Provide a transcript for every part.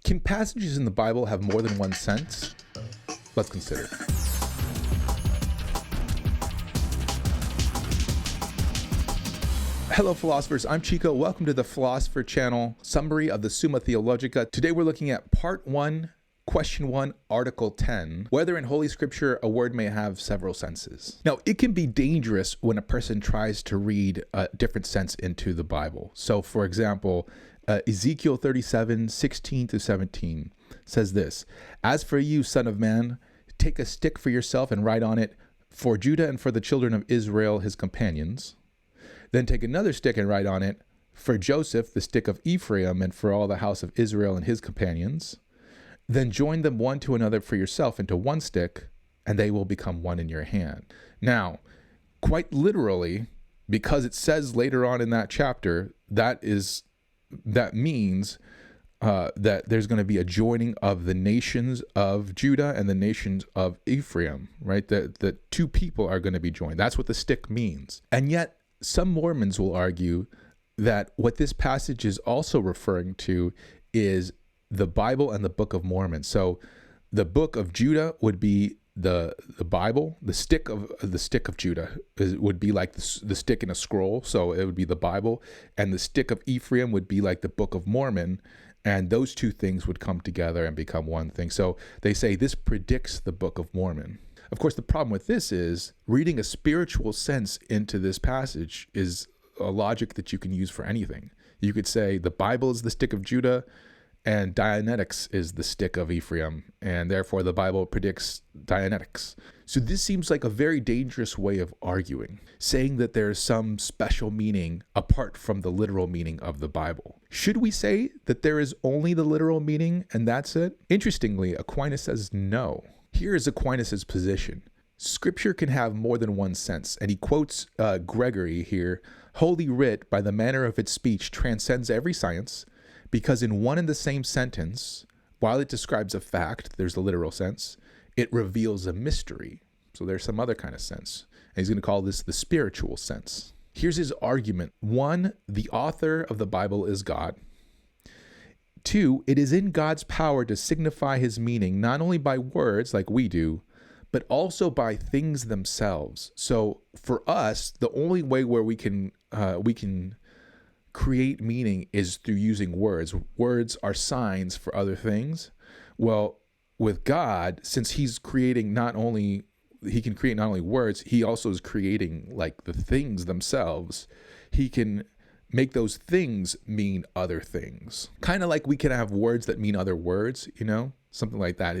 Can passages in the Bible have more than one sense? Let's consider. Hello philosophers, I'm Chico. Welcome to the Philosopher Channel summary of the Summa Theologica. Today we're looking at part 1, question 1, article 10, whether in Holy Scripture a word may have several senses. Now, it can be dangerous when a person tries to read a different sense into the Bible. So for example, Ezekiel 37, 16 to 17 says this, "As for you, son of man, take a stick for yourself and write on it, for Judah and for the children of Israel, his companions. Then take another stick and write on it, for Joseph, the stick of Ephraim, and for all the house of Israel and his companions. Then join them one to another for yourself into one stick, and they will become one in your hand." Now, quite literally, because it says later on in that chapter, that means that there's going to be a joining of the nations of Judah and the nations of Ephraim, right? The two people are going to be joined. That's what the stick means. And yet, some Mormons will argue that what this passage is also referring to is the Bible and the Book of Mormon. So the Book of Judah would be the Bible. The stick of Judah would be like the stick in a scroll. So it would be the Bible. And the stick of Ephraim would be like the Book of Mormon. And those two things would come together and become one thing. So they say this predicts the Book of Mormon. Of course, the problem with this is reading a spiritual sense into this passage is a logic that you can use for anything. You could say the Bible is the stick of Judah and Dianetics is the stick of Ephraim, and therefore the Bible predicts Dianetics. So this seems like a very dangerous way of arguing, saying that there's some special meaning apart from the literal meaning of the Bible. Should we say that there is only the literal meaning and that's it? Interestingly, Aquinas says no. Here is Aquinas' position. Scripture can have more than one sense, and he quotes Gregory here, "Holy Writ, by the manner of its speech, transcends every science, because in one and the same sentence, while it describes a fact, there's the literal sense, it reveals a mystery." So there's some other kind of sense. And he's going to call this the spiritual sense. Here's his argument. 1, the author of the Bible is God. 2, it is in God's power to signify his meaning, not only by words like we do, but also by things themselves. So for us, the only way where we can create meaning is through using words. Words are signs for other things. Well, with God, since he can create not only words, he also is creating like the things themselves. He can make those things mean other things. Kind of like we can have words that mean other words, something like that.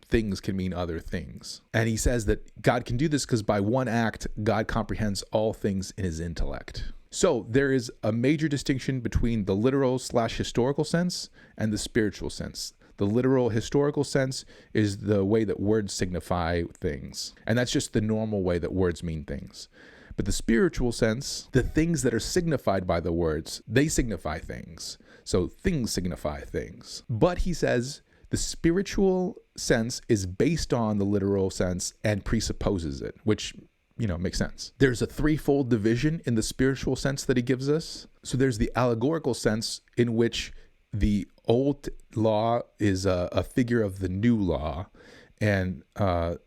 Things can mean other things. And he says that God can do this because by one act, God comprehends all things in his intellect. So there is a major distinction between the literal/historical sense and the spiritual sense. The literal historical sense is the way that words signify things. And that's just the normal way that words mean things. But the spiritual sense, the things that are signified by the words, they signify things. So things signify things. But he says the spiritual sense is based on the literal sense and presupposes it, which, makes sense. There's a threefold division in the spiritual sense that he gives us. So there's the allegorical sense in which the old law is a figure of the new law. And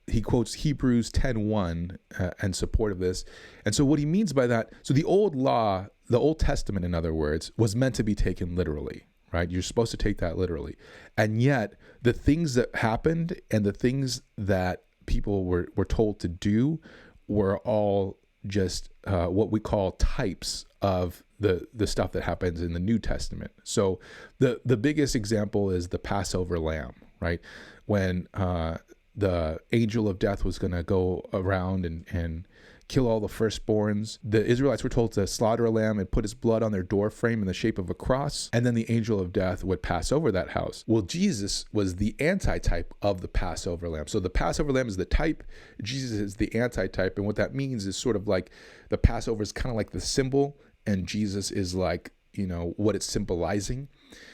he quotes Hebrews 10:1 in support of this. And so what he means by that, so the old law, the Old Testament, in other words, was meant to be taken literally, right? You're supposed to take that literally. And yet the things that happened and the things that people were told to do were all just what we call types of the stuff that happens in the New Testament. So the biggest example is the Passover lamb, right? When the angel of death was going to go around and kill all the firstborns, the Israelites were told to slaughter a lamb and put its blood on their door frame in the shape of a cross, and then the angel of death would pass over that house. Well, Jesus was the antitype of the Passover lamb. So the Passover lamb is the type, Jesus is the antitype, and what that means is sort of like the Passover is kind of like the symbol, and Jesus is like, what it's symbolizing,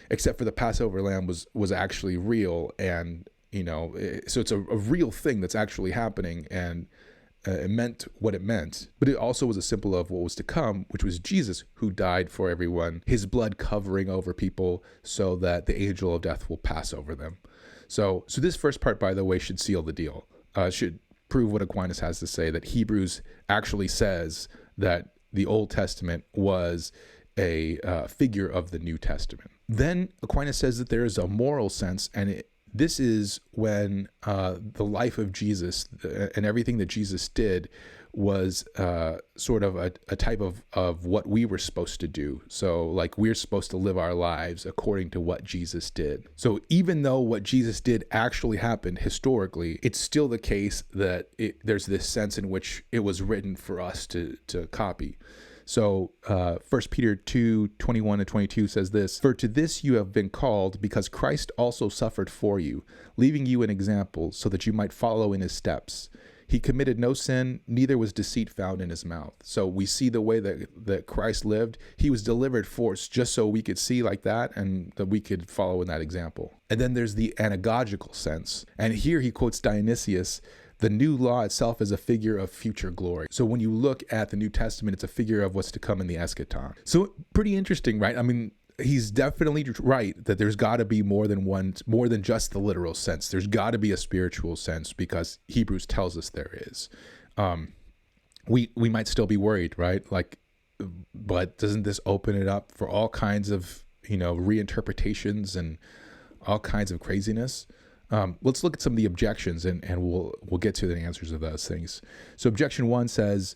except for the Passover lamb was actually real, and so it's a real thing that's actually happening, and It meant what it meant, but it also was a symbol of what was to come, which was Jesus, who died for everyone, his blood covering over people so that the angel of death will pass over them. So this first part, by the way, should seal the deal. Should prove what Aquinas has to say, that Hebrews actually says that the Old Testament was a figure of the New Testament. Then Aquinas says that there is a moral sense, and this is when the life of Jesus and everything that Jesus did was sort of a type of what we were supposed to do. So like we're supposed to live our lives according to what Jesus did. So even though what Jesus did actually happened historically, it's still the case that there's this sense in which it was written for us to copy. So 1 Peter 2:21-22 says this, "For to this you have been called, because Christ also suffered for you, leaving you an example, so that you might follow in his steps. He committed no sin, neither was deceit found in his mouth." So we see the way that Christ lived. He was delivered for us just so we could see like that and that we could follow in that example. And then there's the anagogical sense. And here he quotes Dionysius, "The new law itself is a figure of future glory." So when you look at the New Testament, it's a figure of what's to come in the eschaton. So pretty interesting, right? I mean, he's definitely right that there's got to be more than just the literal sense. There's got to be a spiritual sense, because Hebrews tells us there is. We might still be worried, right? Like, but doesn't this open it up for all kinds of, reinterpretations and all kinds of craziness? Let's look at some of the objections, and we'll get to the answers of those things. So objection 1 says,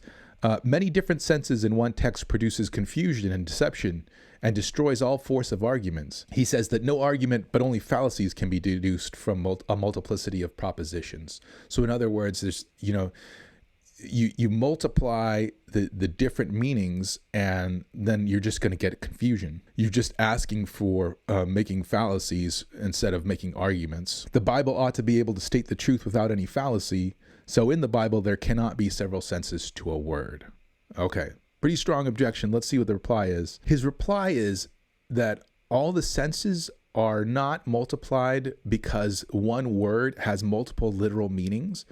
many different senses in one text produces confusion and deception and destroys all force of arguments. He says that no argument, but only fallacies can be deduced from a multiplicity of propositions. So in other words, there's, you multiply the different meanings, and then you're just going to get confusion. You're just asking for making fallacies instead of making arguments. The Bible ought to be able to state the truth without any fallacy. So in the Bible, there cannot be several senses to a word. Okay, pretty strong objection. Let's see what the reply is. His reply is that all the senses are not multiplied because one word has multiple literal meanings,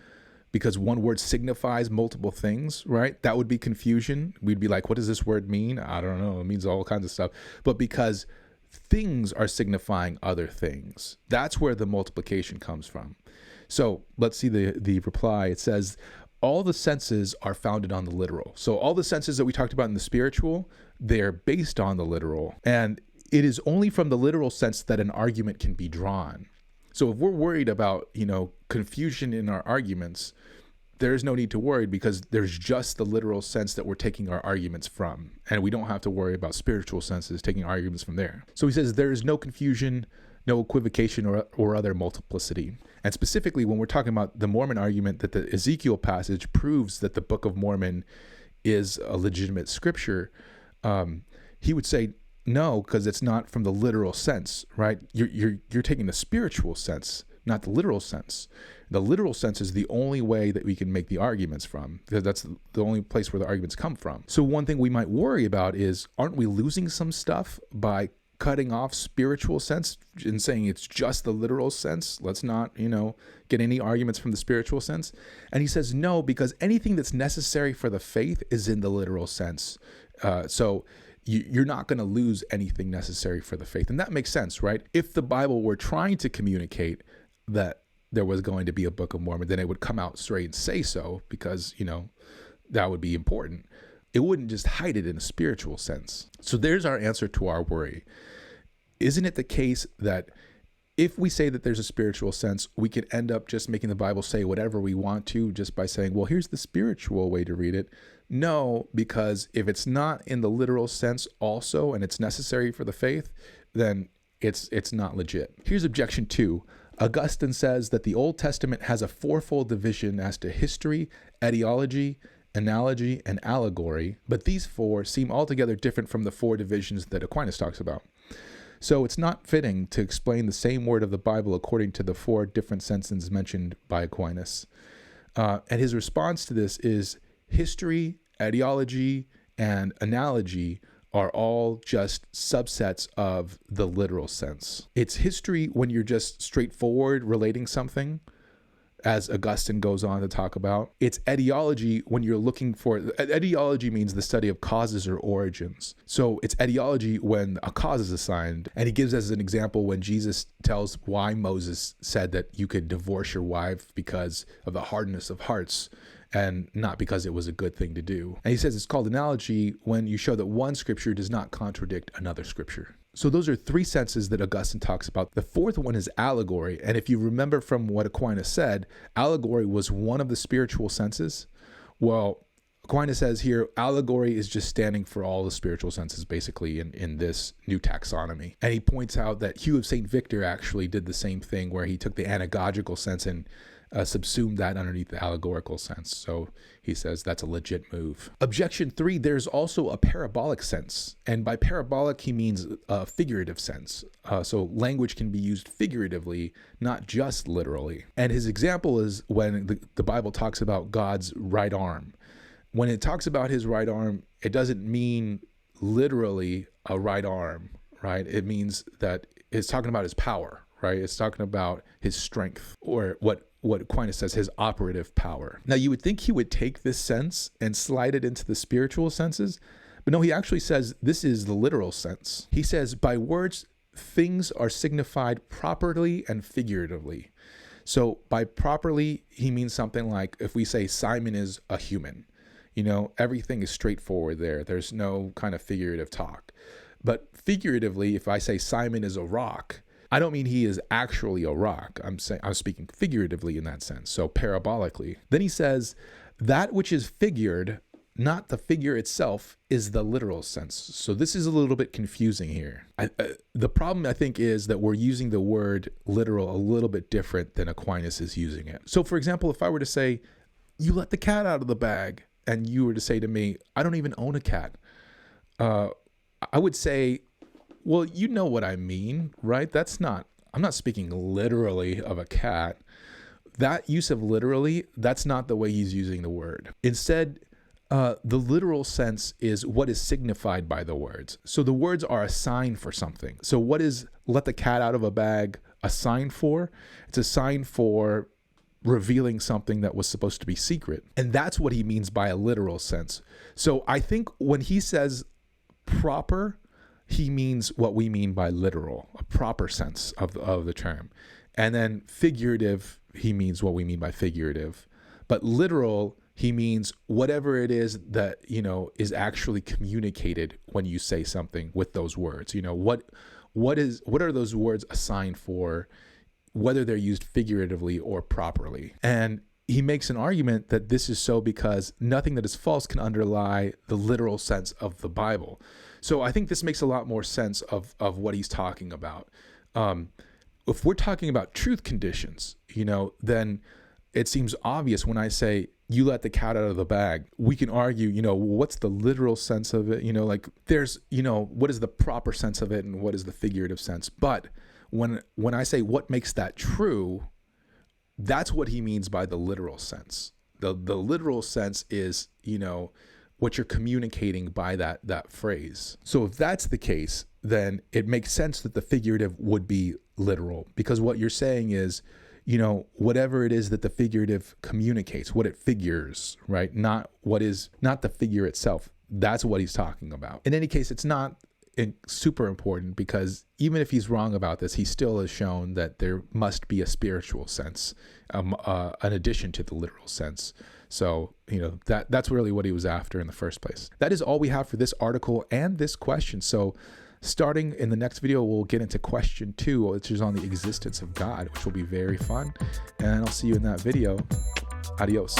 because one word signifies multiple things, right? That would be confusion. We'd be like, what does this word mean? I don't know. It means all kinds of stuff. But because things are signifying other things, that's where the multiplication comes from. So let's see the reply. It says, all the senses are founded on the literal. So all the senses that we talked about in the spiritual, they're based on the literal. And it is only from the literal sense that an argument can be drawn. So if we're worried about, confusion in our arguments, there's no need to worry, because there's just the literal sense that we're taking our arguments from. And we don't have to worry about spiritual senses taking arguments from there. So he says there is no confusion, no equivocation or other multiplicity. And specifically, when we're talking about the Mormon argument that the Ezekiel passage proves that the Book of Mormon is a legitimate scripture, he would say, no, because it's not from the literal sense, right? You're taking the spiritual sense, not the literal sense. The literal sense is the only way that we can make the arguments from, because that's the only place where the arguments come from. So one thing we might worry about is, aren't we losing some stuff by cutting off spiritual sense and saying it's just the literal sense? Let's not, get any arguments from the spiritual sense. And he says, no, because anything that's necessary for the faith is in the literal sense. So you're not going to lose anything necessary for the faith. And that makes sense, right? If the Bible were trying to communicate that there was going to be a Book of Mormon, then it would come out straight and say so, because, that would be important. It wouldn't just hide it in a spiritual sense. So there's our answer to our worry. Isn't it the case that if we say that there's a spiritual sense, we could end up just making the Bible say whatever we want to, just by saying, well, here's the spiritual way to read it? No, because if it's not in the literal sense also, and it's necessary for the faith, then it's not legit. Here's objection 2. Augustine says that the Old Testament has a fourfold division as to history, etiology, analogy, and allegory, but these 4 seem altogether different from the 4 divisions that Aquinas talks about. So it's not fitting to explain the same word of the Bible according to the 4 different senses mentioned by Aquinas. And his response to this is, history, etiology, and analogy are all just subsets of the literal sense. It's history when you're just straightforward relating something, as Augustine goes on to talk about. It's etiology when you're looking for, etiology means the study of causes or origins. So it's etiology when a cause is assigned. And he gives as an example when Jesus tells why Moses said that you could divorce your wife because of the hardness of hearts and not because it was a good thing to do. And he says it's called analogy when you show that one scripture does not contradict another scripture. So those are three senses that Augustine talks about. The fourth one is allegory. And if you remember from what Aquinas said, allegory was one of the spiritual senses. Well, Aquinas says here, allegory is just standing for all the spiritual senses, basically, in this new taxonomy. And he points out that Hugh of St. Victor actually did the same thing, where he took the anagogical sense and subsumed that underneath the allegorical sense. So he says that's a legit move. Objection 3, there's also a parabolic sense. And by parabolic, he means a figurative sense. So language can be used figuratively, not just literally. And his example is when the Bible talks about God's right arm. When it talks about his right arm, it doesn't mean literally a right arm, right? It means that it's talking about his power, right? It's talking about his strength, or what Aquinas says, his operative power. Now, you would think he would take this sense and slide it into the spiritual senses, but no, he actually says this is the literal sense. He says, by words, things are signified properly and figuratively. So by properly, he means something like if we say Simon is a human, everything is straightforward there. There's no kind of figurative talk. But figuratively, if I say Simon is a rock, I don't mean he is actually a rock. I'm speaking figuratively in that sense. So parabolically. Then he says that which is figured, not the figure itself, is the literal sense. So this is a little bit confusing here. The problem, I think, is that we're using the word literal a little bit different than Aquinas is using it. So for example, if I were to say, you let the cat out of the bag, and you were to say to me, I don't even own a cat, I would say, well, you know what I mean, right? I'm not speaking literally of a cat. That use of literally, that's not the way he's using the word. Instead, the literal sense is what is signified by the words. So the words are a sign for something. So what is let the cat out of a bag a sign for? It's a sign for revealing something that was supposed to be secret. And that's what he means by a literal sense. So I think when he says proper, he means what we mean by literal, a proper sense of the term. And then figurative, he means what we mean by figurative. But literal, he means whatever it is that, is actually communicated when you say something with those words. What are those words a sign for, whether they're used figuratively or properly. And he makes an argument that this is so because nothing that is false can underlie the literal sense of the Bible. So I think this makes a lot more sense of what he's talking about. If we're talking about truth conditions, then it seems obvious when I say, you let the cat out of the bag. We can argue, what's the literal sense of it? There's, what is the proper sense of it and what is the figurative sense? But when I say what makes that true, that's what he means by the literal sense. The literal sense is, what you're communicating by that phrase. So if that's the case, then it makes sense that the figurative would be literal, because what you're saying is, whatever it is that the figurative communicates, what it figures, right? Not the figure itself. That's what he's talking about. In any case, it's not super important, because even if he's wrong about this, he still has shown that there must be a spiritual sense, an addition to the literal sense. So, that's really what he was after in the first place. That is all we have for this article and this question. So starting in the next video, we'll get into question 2, which is on the existence of God, which will be very fun. And I'll see you in that video. Adios.